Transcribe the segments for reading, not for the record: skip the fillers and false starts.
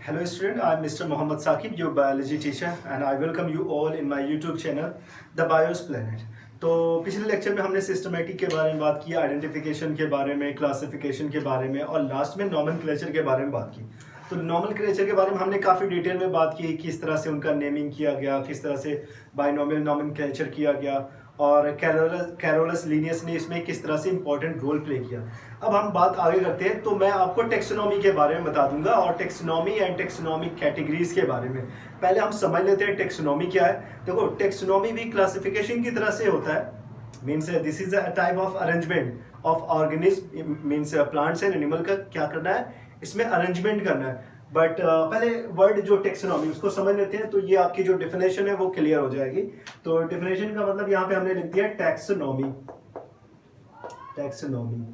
Hello student, I am Mr. Mohammad Saqib, your biology teacher and I welcome you all in my YouTube channel The Bios Planet। तो पिछले lecture में हमने systematic के बारे में बात की, आइडेंटिफिकेशन के बारे में, क्लासिफिकेशन के बारे में और लास्ट में नॉमेनक्लेचर के बारे में बात की। तो नॉमेनक्लेचर के बारे में हमने काफ़ी डिटेल में बात की, किस तरह से उनका नेमिंग किया गया, किस तरह से बाइनोमियल नॉमेनक्लेचर किया गया और कैरोलस लीनियस ने इसमें किस तरह से इंपॉर्टेंट रोल प्ले किया। अब हम बात आगे करते हैं, तो मैं आपको टेक्सोनॉमी के बारे में बता दूंगा और टेक्सोनॉमी एंड टेक्सोनॉमिक कैटेगरीज के बारे में। पहले हम समझ लेते हैं टेक्सोनॉमी क्या है। देखो, टेक्सोनॉमी भी क्लासिफिकेशन की तरह से होता है, means this is a type of arrangement of organism, means plants and animal का क्या करना है, इसमें अरेंजमेंट करना है। बट पहले वर्ड जो टेक्सोनॉमी उसको समझ लेते हैं, तो ये आपकी जो डेफिनेशन है वो क्लियर हो जाएगी। तो डेफिनेशन का मतलब यहाँ पे हमने लिख दिया टैक्सोनॉमी। टैक्सोनॉमी,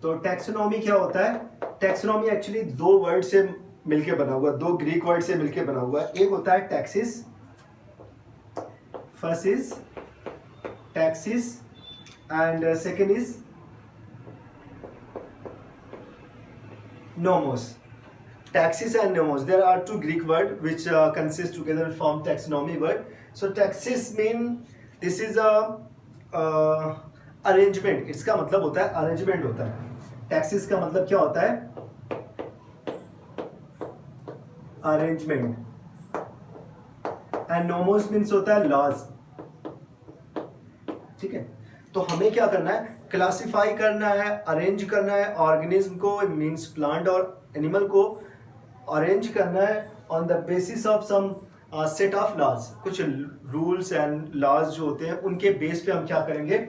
तो टैक्सोनॉमी क्या होता है? टैक्सोनॉमी एक्चुअली दो वर्ड से मिलके बना हुआ, दो ग्रीक वर्ड से मिलके बना हुआ है। एक होता है taxis, first is taxis and second is nomos. Taxis and nomos, there are two Greek words which consist together and form taxonomy word. So taxis mean this is a arrangement, इसका मतलब होता है अरेंजमेंट होता है। Taxis का मतलब क्या होता है? अरेंजमेंट। एंड नोमोस मीन्स होता है लॉज। ठीक है, तो हमें क्या करना है? क्लासिफाई करना है, अरेंज करना है ऑर्गेनिज्म को, मीन्स प्लांट और एनिमल को अरेंज करना है on the basis of some set of laws. कुछ रूल्स एंड लॉज जो होते हैं उनके बेस पे हम क्या करेंगे?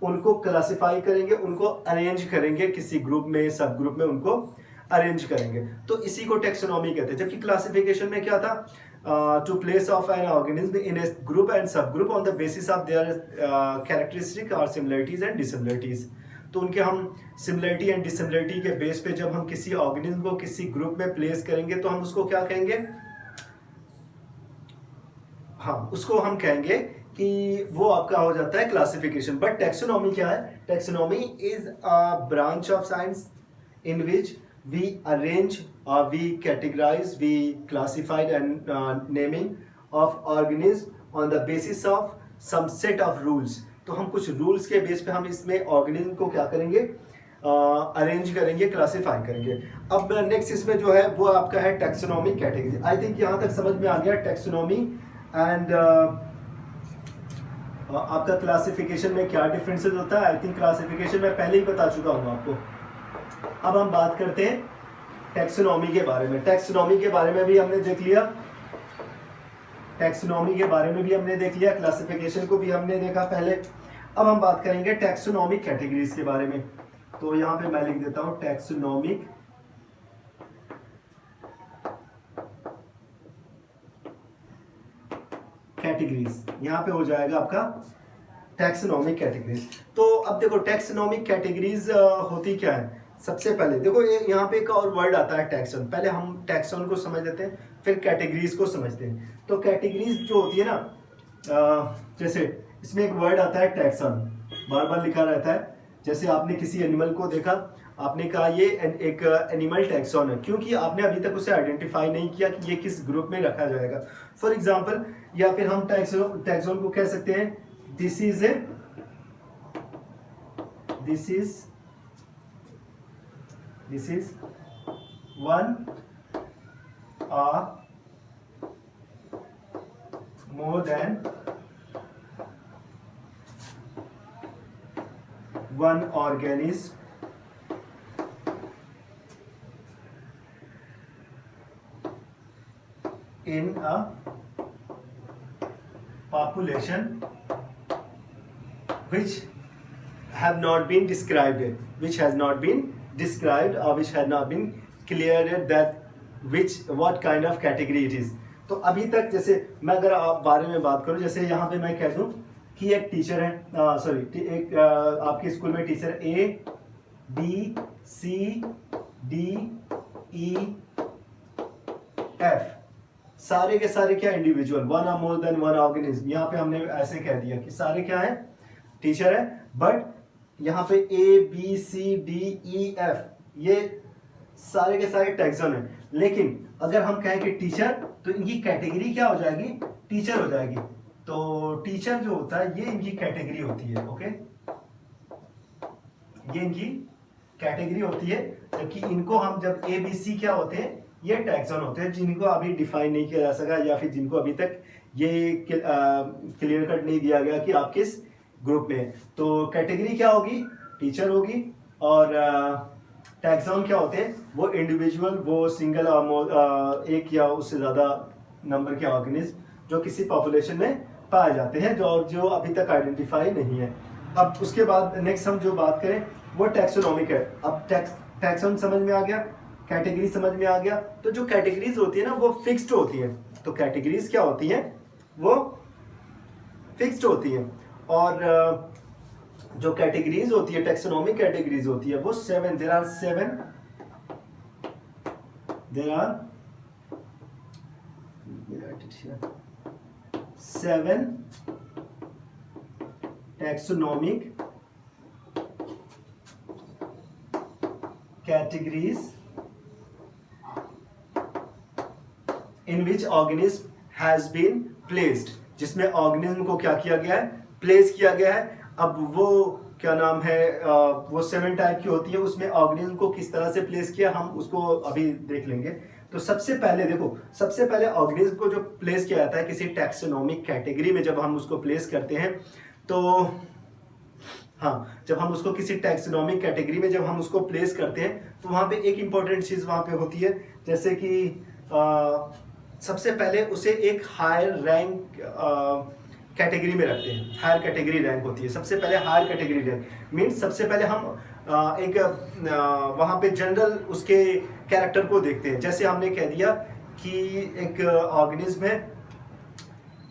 उनको क्लासिफाई करेंगे, उनको अरेंज करेंगे, किसी ग्रुप में, सब ग्रुप में उनको अरेंज करेंगे। तो इसी को टेक्सोनॉमी कहते हैं। जबकि क्लासिफिकेशन में क्या था? To place of an organism in a group and sub group on the basis of their characteristic और सिमिलरिटीज एंड डिसिमिलरिटीज। तो उनके हम सिमिलरिटी एंड डिसिमिलरिटी के बेस पे जब हम किसी ऑर्गेनिज्म को किसी ग्रुप में प्लेस करेंगे तो हम उसको क्या कहेंगे? हाँ, उसको हम कहेंगे कि वो आपका हो जाता है क्लासिफिकेशन। बट टेक्सोनॉमी क्या है? Taxonomy is a branch of science in which we arrange, we categorize, we classified and naming of organism on the basis of some set of rules। तो हम कुछ रूल्स के बेस पे हम इसमें organism को क्या करेंगे? अरेंज करेंगे, क्लासिफाई करेंगे। अब नेक्स्ट इसमें जो है वो आपका है टेक्सोनॉमी कैटेगरी। आई थिंक यहाँ तक समझ में आ गया टेक्सोनॉमी एंड आपका क्लासिफिकेशन में क्या डिफरेंसेस होता है। आई थिंक क्लासिफिकेशन में पहले ही बता चुका हूँ आपको। अब हम बात करते हैं टैक्सोनॉमी के बारे में। टैक्सोनॉमी के बारे में भी हमने देख लिया, टैक्सोनॉमी के बारे में भी हमने देख लिया, क्लासिफिकेशन को भी हमने देखा पहले। अब हम बात करेंगे टैक्सोनॉमिक कैटेगरीज के बारे में। तो यहाँ पे मैं लिख देता हूँ टैक्सोनॉमिक कैटेगरीज, यहाँ पे हो जाएगा आपका टैक्सोनॉमिक कैटेगरीज। तो अब देखो टैक्सोनॉमिक कैटेगरीज होती क्या है? सबसे पहले देखो ये यहाँ पे एक और वर्ड आता है टैक्सोन। पहले हम टैक्सोन को समझ लेते हैं, फिर कैटेगरीज को समझते हैं। तो कैटेगरीज जो होती है ना, जैसे इसमें एक वर्ड आता है टैक्सोन, बार बार लिखा रहता है। जैसे आपने किसी एनिमल को देखा, आपने कहा ये एक एनिमल टैक्सोन है, क्योंकि आपने अभी तक उसे आइडेंटिफाई नहीं किया कि ये किस ग्रुप में रखा जाएगा। फॉर एग्जाम्पल, या फिर हम टैक्सोन को कह सकते हैं this is one or more than one organism in a population which have not been described yet, which has not been described or which had not been cleared that what kind of category it is। तो अभी तक जैसे मैं अगर आप बारे में बात करूं, जैसे यहाँ पे मैं कह दूं कि एक टीचर है, एक आपके स्कूल में teacher A B C D E F, सारे के सारे क्या इंडिविजुअल, वन और मोर देन वन ऑर्गेनिज्म। यहाँ पे हमने ऐसे कह दिया कि सारे क्या है? टीचर है। बट यहाँ पे A B C D E F ये सारे के सारे टैक्सन है। लेकिन अगर हम कहें कि टीचर, तो इनकी कैटेगरी क्या हो जाएगी, टीचर हो जाएगी। तो टीचर जो होता है ये इनकी कैटेगरी होती है। ओके, ये इनकी कैटेगरी होती है, जबकि इनको हम जब ए बी सी क्या होते हैं, ये टैक्सन होते हैं, जिनको अभी डिफाइन नहीं किया जा सका, या फिर जिनको अभी तक ये क्लियर कट नहीं दिया गया कि आप किस ग्रुप में है। तो कैटेगरी क्या होगी, टीचर होगी, और टैक्सॉन क्या होते हैं, वो इंडिविजुअल, वो सिंगल एक या उससे ज़्यादा नंबर के ऑर्गेनिज्म जो किसी पॉपुलेशन में पाए जाते हैं, जो अभी तक आइडेंटिफाई नहीं है। अब उसके बाद नेक्स्ट हम जो बात करें वो टैक्सोनॉमिक है। अब टैक्सॉन समझ में आ गया, कैटेगरी समझ में आ गया। तो जो कैटेगरीज होती है ना वो फिक्स्ड होती है। तो कैटेगरीज क्या होती हैं, वो फिक्स्ड होती हैं। और जो कैटेगरीज होती है, टैक्सोनॉमिक कैटेगरीज होती है, वो 7, there are 7 taxonomic categories in which organism has been placed, जिसमें ऑर्गेनिज्म को क्या किया गया है, प्लेस किया गया है। अब वो क्या नाम है, वो 7 टाइप की होती है, उसमें ऑर्गेनिज्म को किस तरह से प्लेस किया हम उसको अभी देख लेंगे। तो सबसे पहले देखो, सबसे पहले ऑर्गेनिज्म को जो प्लेस किया जाता है किसी टैक्सोनॉमिक कैटेगरी में, जब हम उसको प्लेस करते हैं तो हाँ, जब हम उसको किसी टैक्सोनॉमिक कैटेगरी में जब हम उसको प्लेस करते हैं तो वहाँ पे एक इंपॉर्टेंट चीज़ वहाँ पे होती है, जैसे कि सबसे पहले उसे एक हायर रैंक कैटेगरी में रखते हैं। हायर कैटेगरी रैंक होती है, सबसे पहले हायर कैटेगरी रैंक मीन्स सबसे पहले हम वहाँ पे जनरल उसके कैरेक्टर को देखते हैं। जैसे हमने कह दिया कि एक ऑर्गेनिज्म है,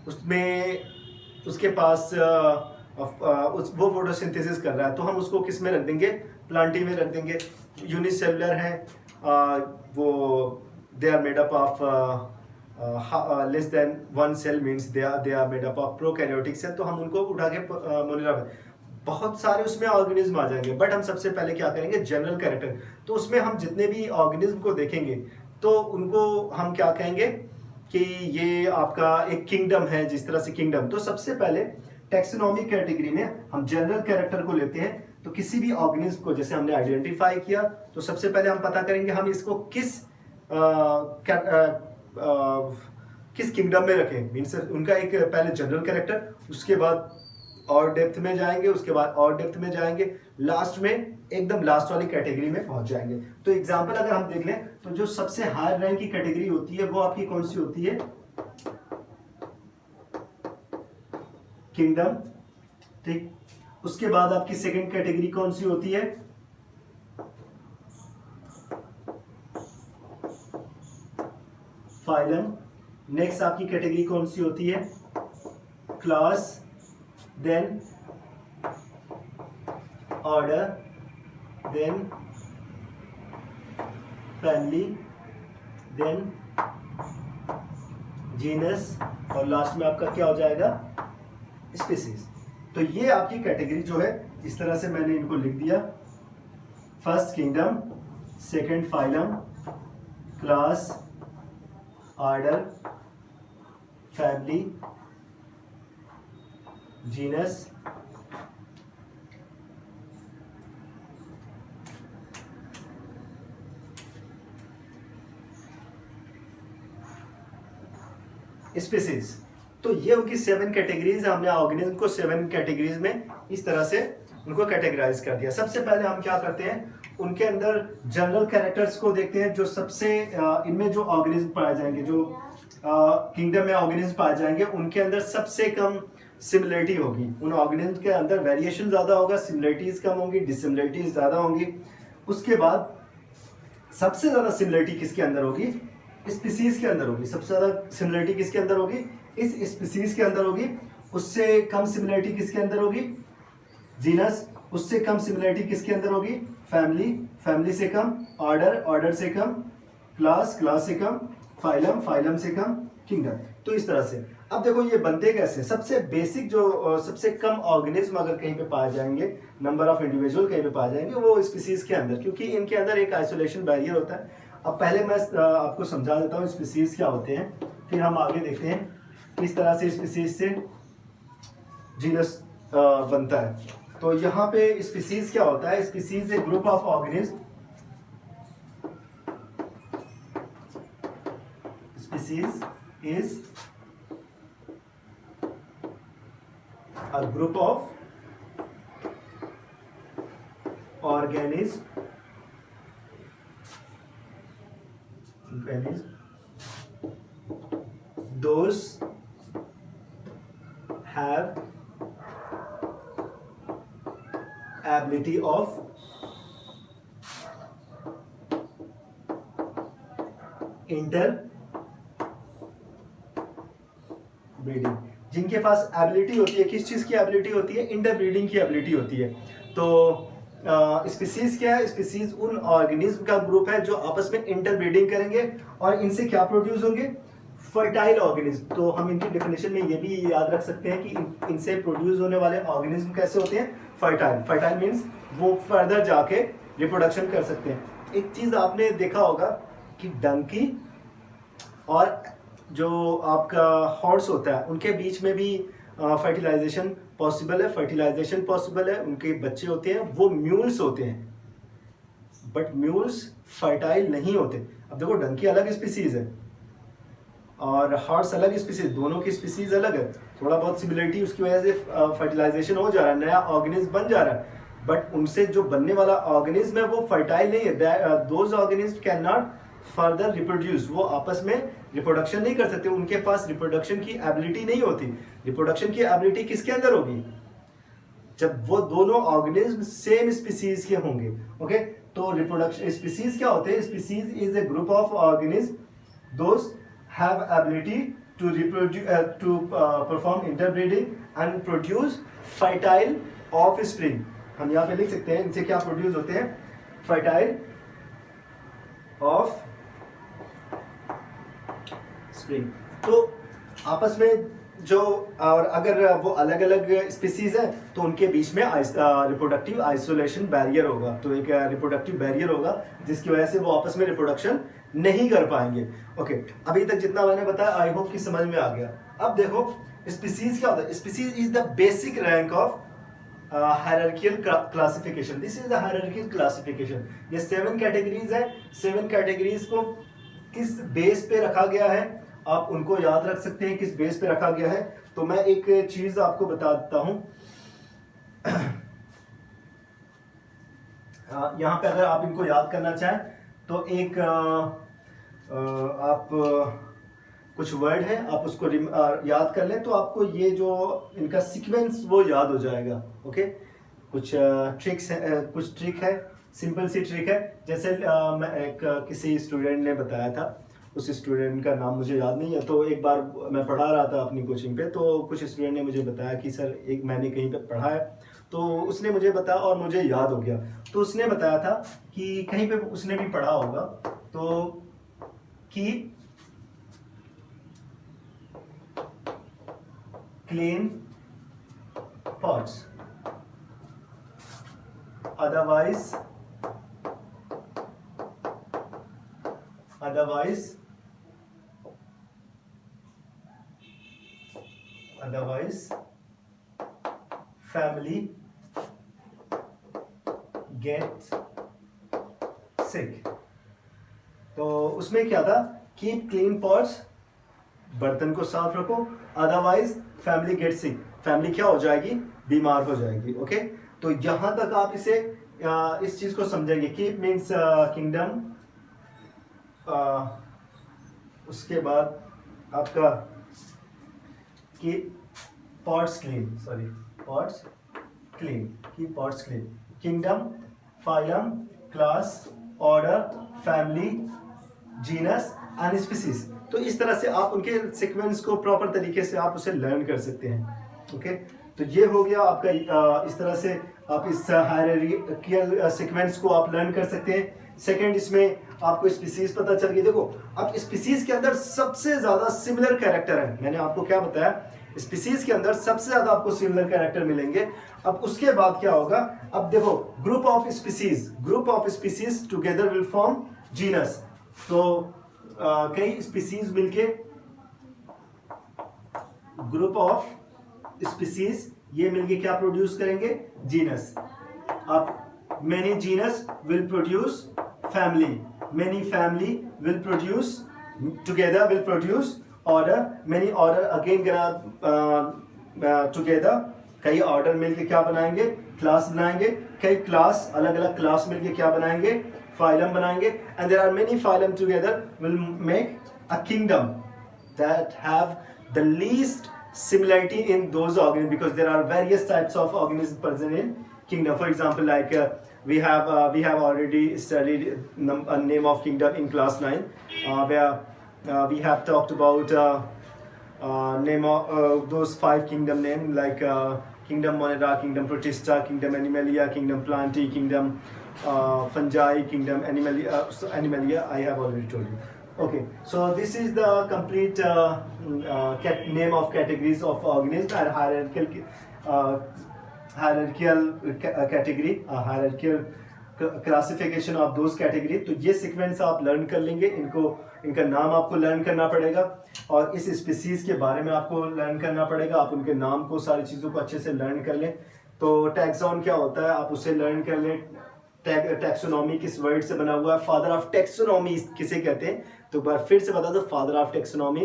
उसमें उसके पास वो फोटोसिंथेसिस कर रहा है, तो हम उसको किस में रख देंगे, प्लांटी में रख देंगे। यूनिसेलुलर है, वो they are made up of less than 1 cell means they are made up of prokaryotic cell, तो हम उनको उठा के मोनिरा में बहुत सारे उसमें ऑर्गेनिज्म आ जाएंगे। बट हम सबसे पहले क्या करेंगे, जनरल कैरेक्टर। तो उसमें हम जितने भी ऑर्गेनिज्म को देखेंगे तो उनको हम क्या कहेंगे कि ये आपका एक किंगडम है, जिस तरह से किंगडम। तो सबसे पहले टैक्सोनॉमिक कैटेगरी में हम जनरल कैरेक्टर को लेते हैं। तो किसी भी ऑर्गेनिज्म को जैसे हमने आइडेंटिफाई किया, तो सबसे पहले हम पता करेंगे हम इसको किस किंगडम में रखें, मीन्स उनका एक पहले जनरल कैरेक्टर, उसके बाद और डेप्थ में जाएंगे, उसके बाद और डेप्थ में जाएंगे, लास्ट में एकदम लास्ट वाली कैटेगरी में पहुंच जाएंगे। तो एग्जांपल अगर हम देख लें तो जो सबसे हायर रैंक की कैटेगरी होती है वो आपकी कौन सी होती है, किंगडम। ठीक, उसके बाद आपकी सेकंड कैटेगरी कौन सी होती है, फाइलम। नेक्स्ट आपकी कैटेगरी कौन सी होती है, class, then order, then family, then genus, और लास्ट में आपका क्या हो जाएगा, स्पीसीज। तो ये आपकी कैटेगरी जो है, इस तरह से मैंने इनको लिख दिया। First kingdom, second phylum, class, order, family, genus, species. तो ये उनकी 7 कैटेगरीज, हमने ऑर्गेनिज्म को 7 कैटेगरीज में इस तरह से उनको कैटेगराइज कर दिया। सबसे पहले हम क्या करते हैं, उनके अंदर जनरल कैरेक्टर्स को देखते हैं। जो सबसे इनमें जो ऑर्गेनिज्म पाए जाएंगे, जो किंगडम में ऑर्गेनिज्म पाए जाएंगे, उनके अंदर सबसे कम सिमिलरिटी होगी। उन ऑर्गेनिज्म के अंदर वेरिएशन ज़्यादा होगा, सिमिलरिटीज कम होंगी, डिसिमिलरिटीज ज़्यादा होंगी। उसके बाद सबसे ज़्यादा सिमिलरिटी किसके अंदर होगी, स्पीसीज के अंदर होगी। सबसे ज़्यादा सिमिलरिटी किसके अंदर होगी, इस स्पीसीज के अंदर होगी। उससे कम सिमिलरिटी किसके अंदर होगी, जीनस। उससे कम सिमिलरिटी किसके अंदर होगी, फैमिली, फैमिली से कम, ऑर्डर, ऑर्डर से कम, क्लास, क्लास से कम, फाइलम, फाइलम से कम, किंगडम। तो इस तरह से अब देखो ये बनते कैसे, सबसे बेसिक जो सबसे कम ऑर्गेनिज्म अगर कहीं पे पाए जाएंगे, नंबर ऑफ इंडिविजुअल कहीं पे पाए जाएंगे, वो स्पीसीज के अंदर, क्योंकि इनके अंदर एक आइसोलेशन बैरियर होता है। अब पहले मैं आपको समझा देता हूँ स्पीसीज क्या होते हैं, फिर हम आगे देखते हैं किस तरह से स्पीसीज से जीनस बनता है। तो यहाँ पे स्पीसीज क्या होता है, species A group of organism, species is a group of organisms those have ability of interbreeding, जिनके पास एबिलिटी होती है, किस चीज़ की एबिलिटी होती है, इंटरब्रीडिंग की एबिलिटी होती है। तो स्पीसीज क्या है, स्पीसीज उन ऑर्गेनिज्म का ग्रुप है जो आपस में इंटरब्रीडिंग करेंगे और इनसे क्या प्रोड्यूस होंगे, फर्टाइल ऑर्गेनिज्म। तो हम इनकी डेफिनेशन में ये भी याद रख सकते हैं कि इनसे प्रोड्यूस होने वाले ऑर्गेनिज्म कैसे होते हैं, फर्टाइल। फर्टाइल मीन्स वो फर्दर जाके रिप्रोडक्शन कर सकते हैं। एक चीज़ आपने देखा होगा कि डंकी और जो आपका हॉर्स होता है उनके बीच में भी फर्टिलाइजेशन पॉसिबल है, फर्टिलाइजेशन पॉसिबल है। उनके बच्चे होते हैं वो म्यूल्स होते हैं, बट म्यूल्स फर्टाइल नहीं होते। अब देखो डंकी अलग स्पीसीज है और हॉर्स अलग स्पीसीज, दोनों की स्पीसीज अलग है, थोड़ा बहुत सिमिलरिटी उसकी वजह से फर्टिलाइजेशन हो जा रहा है, नया ऑर्गेनिज्म बन जा रहा है, बट उनसे जो बनने वाला ऑर्गेनिज्म है वो फर्टाइल नहीं है। Those organism can not further reproduce, वो आपस में रिप्रोडक्शन नहीं कर सकते, उनके पास रिप्रोडक्शन की एबिलिटी नहीं होती। रिप्रोडक्शन की एबिलिटी किसके अंदर होगी, जब वो दोनों ऑर्गेनिज्म सेम स्पीसीज के होंगे। ओके, तो रिप्रोडक्शन स्पीसीज क्या होते हैं, species is a group of organism those have ability to reproduce to perform interbreeding and produce fertile offspring. हम यहाँ पे लिख सकते हैं इनसे क्या प्रोड्यूस होते हैं, फर्टाइल ऑफ स्प्रिंग। तो आपस में जो, और अगर वो अलग अलग स्पीसीज है तो उनके बीच में रिप्रोडक्टिव आइसोलेशन बैरियर होगा, तो एक रिप्रोडक्टिव बैरियर होगा जिसकी वजह से वो आपस में रिप्रोडक्शन नहीं कर पाएंगे। ओके, अभी तक जितना मैंने बताया आई होप कि समझ में आ गया। अब देखो स्पीसीज क्या होता है, species is the basic rank of hierarchical classification. This is the hierarchical classification. ये 7 कैटेगरीज है, 7 कैटेगरीज को किस बेस पे रखा गया है आप उनको याद रख सकते हैं, किस बेस पे रखा गया है। तो मैं एक चीज आपको बता देता हूं, यहां पे अगर आप इनको याद करना चाहें तो एक आप कुछ वर्ड है आप उसको याद कर लें तो आपको ये जो इनका सीक्वेंस वो याद हो जाएगा। ओके, कुछ ट्रिक्स है, कुछ ट्रिक है, सिंपल सी ट्रिक है। जैसे मैं किसी स्टूडेंट ने बताया था, उस स्टूडेंट का नाम मुझे याद नहीं है, तो एक बार मैं पढ़ा रहा था अपनी कोचिंग पे, तो कुछ स्टूडेंट ने मुझे बताया कि सर एक मैंने कहीं पे पढ़ा है, तो उसने मुझे बताया और मुझे याद हो गया। तो उसने बताया था कि कहीं पे उसने भी पढ़ा होगा, तो कि clean pots otherwise family get sick। तो उसमें क्या था, कीप क्लीन पॉट्स, बर्तन को साफ रखो, otherwise family get sick, family क्या हो जाएगी, बीमार हो जाएगी। ओके, तो यहां तक आप इसे इस चीज को समझेंगे। कीप मीन्स किंगडम, उसके बाद आपका keep pots clean, sorry pots clean, keep pots clean, kingdom, phylum, class, order, family, genus and species. तो इस तरह से आप उनके सीक्वेंस को प्रॉपर तरीके से आप उसे लर्न कर सकते हैं। ओके, तो ये हो गया आपका, इस तरह से आप इस हायरार्किकल सीक्वेंस को आप लर्न कर सकते हैं। सेकंड, इसमें आपको स्पीसीज पता चल गई। देखो अब स्पीसीज के अंदर सबसे ज्यादा सिमिलर कैरेक्टर है, मैंने आपको क्या बताया, स्पीसीज के अंदर सबसे ज्यादा आपको सिमिलर कैरेक्टर मिलेंगे। अब उसके बाद क्या होगा, अब देखो group of species together will form genus. तो कई स्पीसीज मिलके ग्रुप ऑफ स्पीसीज ये मिलके क्या प्रोड्यूस करेंगे, जीनस। अब many genus will produce family, many family will produce together will produce order, many order again together, कई ऑर्डर मिलके क्या बनाएंगे, क्लास बनाएंगे। कई क्लास अलग अलग क्लास मिलके क्या बनाएंगे, फाइलम बनाएंगे। And there are many phylum together will make a kingdom that have the least similarity in those organisms, because there are various types of organisms present in kingdom. For example, like we have already studied a name of kingdom in class 9, where we have talked about name of those 5 kingdom name, like kingdom Monera, kingdom Protista, kingdom Animalia, kingdom Plantae, kingdom Fungi, kingdom Animalia. I have already told you. Okay, so this is the complete name of categories of organisms and hierarchical category, hierarchical classification of those category। तो ये sequence आप learn कर लेंगे, इनका नाम आपको learn करना पड़ेगा और इस स्पीसीज के बारे में आपको लर्न करना पड़ेगा। आप उनके नाम को, सारी चीज़ों को अच्छे से लर्न कर लें। तो टैक्सॉन क्या होता है आप उसे लर्न कर लें। टैक्सोनॉमी किस वर्ड से बना हुआ है, फादर ऑफ टैक्सोनॉमी किसे कहते हैं, तो एक बार फिर से बता दो, father of taxonomy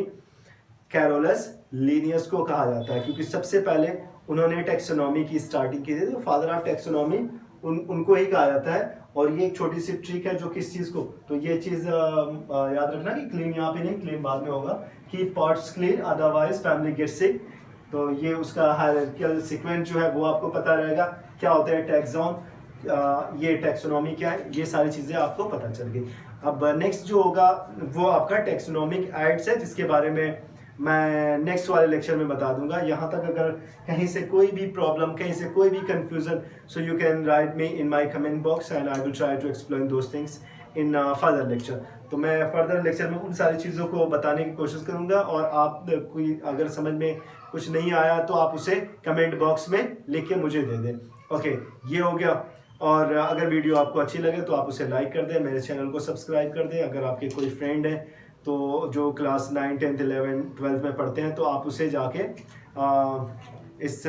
Carolus Linnaeus को कहा जाता है, क्योंकि सबसे पहले उन्होंने टैक्सोनॉमी की स्टार्टिंग की थी। तो फादर ऑफ टैक्सोनॉमी उनको ही कहा जाता है। और ये एक छोटी सी ट्रिक है जो किस चीज़ को, तो ये चीज़ याद रखना कि क्लीन यहाँ पे नहीं, क्लीन बाद में होगा, कि pots clean otherwise family get sick. तो ये उसका हायरार्किकल सीक्वेंस जो है वो आपको पता रहेगा। क्या होता है टैक्सॉन, ये टैक्सोनॉमी क्या है, ये सारी चीज़ें आपको पता चल गई। अब नेक्स्ट जो होगा वो आपका टैक्सोनॉमिक एड्स है, जिसके बारे में मैं नेक्स्ट वाले लेक्चर में बता दूंगा। यहाँ तक अगर कहीं से कोई भी प्रॉब्लम, कहीं से कोई भी confusion, so you can write me in my comment box and I will try to explain those things in further lecture. तो मैं फर्दर लेक्चर में उन सारी चीज़ों को बताने की कोशिश करूँगा, और आप कोई अगर समझ में कुछ नहीं आया तो आप उसे कमेंट बॉक्स में लिख के मुझे दे दें। ओके, ये हो गया। और अगर वीडियो आपको अच्छी लगे तो आप उसे लाइक कर दें, मेरे चैनल को सब्सक्राइब कर दें। अगर आपके कोई फ्रेंड है तो जो क्लास 9, 10, 11, 12 में पढ़ते हैं तो आप उसे जाके इस